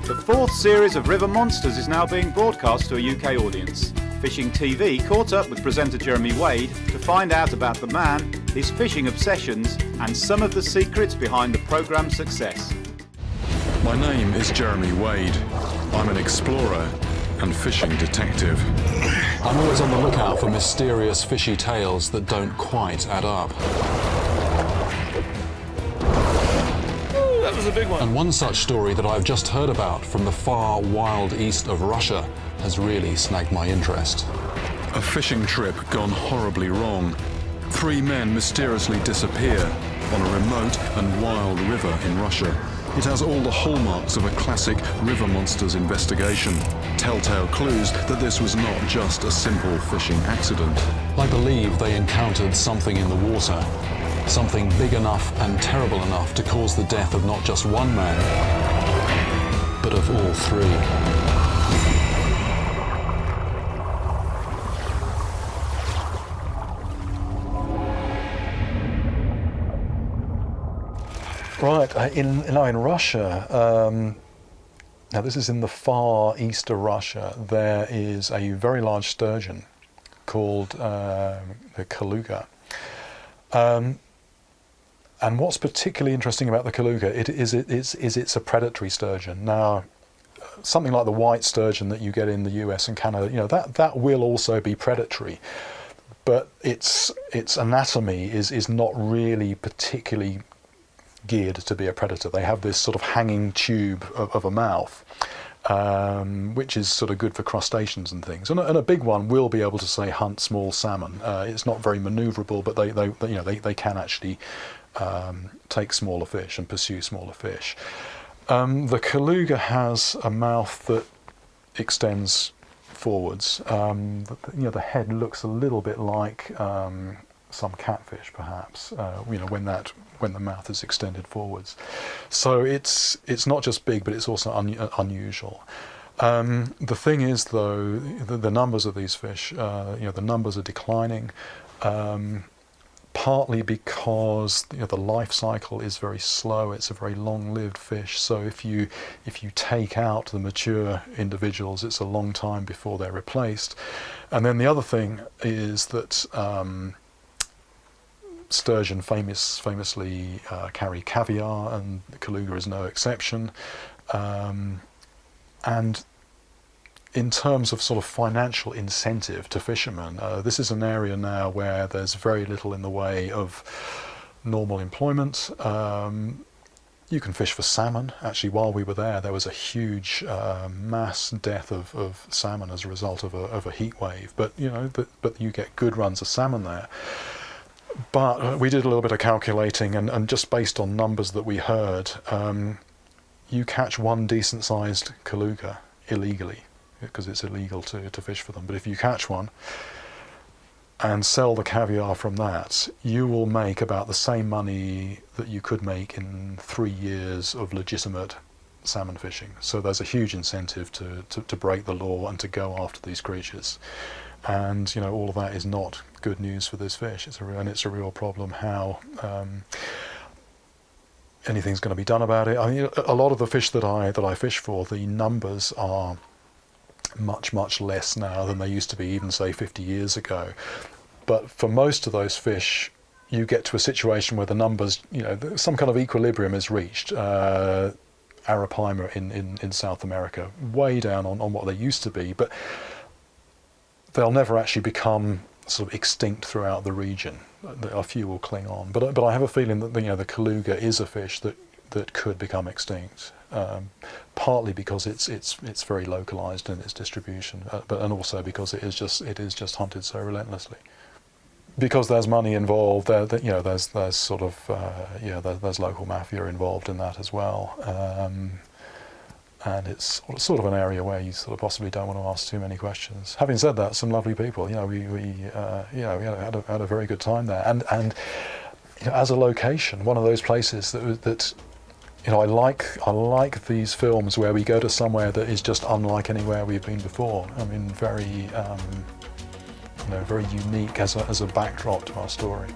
The fourth series of River Monsters is now being broadcast to a UK audience. Fishing TV caught up with presenter Jeremy Wade to find out about the man, his fishing obsessions, and some of the secrets behind the programme's success. My name is Jeremy Wade. I'm an explorer and fishing detective. I'm always on the lookout for mysterious fishy tales that don't quite add up. That was a big one. And one such story that I've just heard about from the far wild east of Russia has really snagged my interest. A fishing trip gone horribly wrong. 3 men mysteriously disappear on a remote and wild river in Russia. It has all the hallmarks of a classic River Monsters investigation. Telltale clues that this was not just a simple fishing accident. I believe they encountered something in the water. Something big enough and terrible enough to cause the death of not just one man, but of all 3. Right, in Russia, now this is in the far east of Russia, there is a very large sturgeon called the Kaluga. And what's particularly interesting about the Kaluga it's a predatory sturgeon. Now, something like the white sturgeon that you get in the US and Canada, that will also be predatory, but its anatomy is not really particularly geared to be a predator. They have this sort of hanging tube of a mouth, which is sort of good for crustaceans and things. And a big one will be able to, say, hunt small salmon. It's not very manoeuvrable, but they can actually take smaller fish and pursue smaller fish. The Kaluga has a mouth that extends forwards. The head looks a little bit like some catfish, perhaps. When the mouth is extended forwards. So it's not just big, but it's also unusual. The thing is, though, the numbers of these fish, the numbers are declining. Partly because the life cycle is very slow. It's a very long-lived fish. So if you take out the mature individuals, it's a long time before they're replaced. And then the other thing is that sturgeon famously carry caviar, and the Kaluga is no exception. And in terms of sort of financial incentive to fishermen, this is an area now where there's very little in the way of normal employment. You can fish for salmon. Actually, while we were there was a huge mass death of salmon as a result of a heat wave. But you get good runs of salmon there. But we did a little bit of calculating, and just based on numbers that we heard, you catch one decent-sized Kaluga illegally, because it's illegal to fish for them. But if you catch one and sell the caviar from that, you will make about the same money that you could make in 3 years of legitimate salmon fishing. So there's a huge incentive to break the law and to go after these creatures. And all of that is not good news for this fish. It's a real problem how anything's going to be done about it. I mean, a lot of the fish that I fish for, the numbers are much less now than they used to be, even say 50 years ago. But for most of those fish, you get to a situation where the numbers, some kind of equilibrium is reached. Arapaima in South America, way down on what they used to be, but they'll never actually become sort of extinct throughout the region. A few will cling on, but I have a feeling that the Kaluga is a fish that could become extinct, partly because it's very localized in its distribution, and also because it is just hunted so relentlessly. Because there's money involved, there's sort of there's local mafia involved in that as well. And it's sort of an area where you sort of possibly don't want to ask too many questions. Having said that, some lovely people. We had a very good time there, and as a location, one of those places that I like these films where we go to somewhere that is just unlike anywhere we've been before. I mean, very very unique as a backdrop to our story.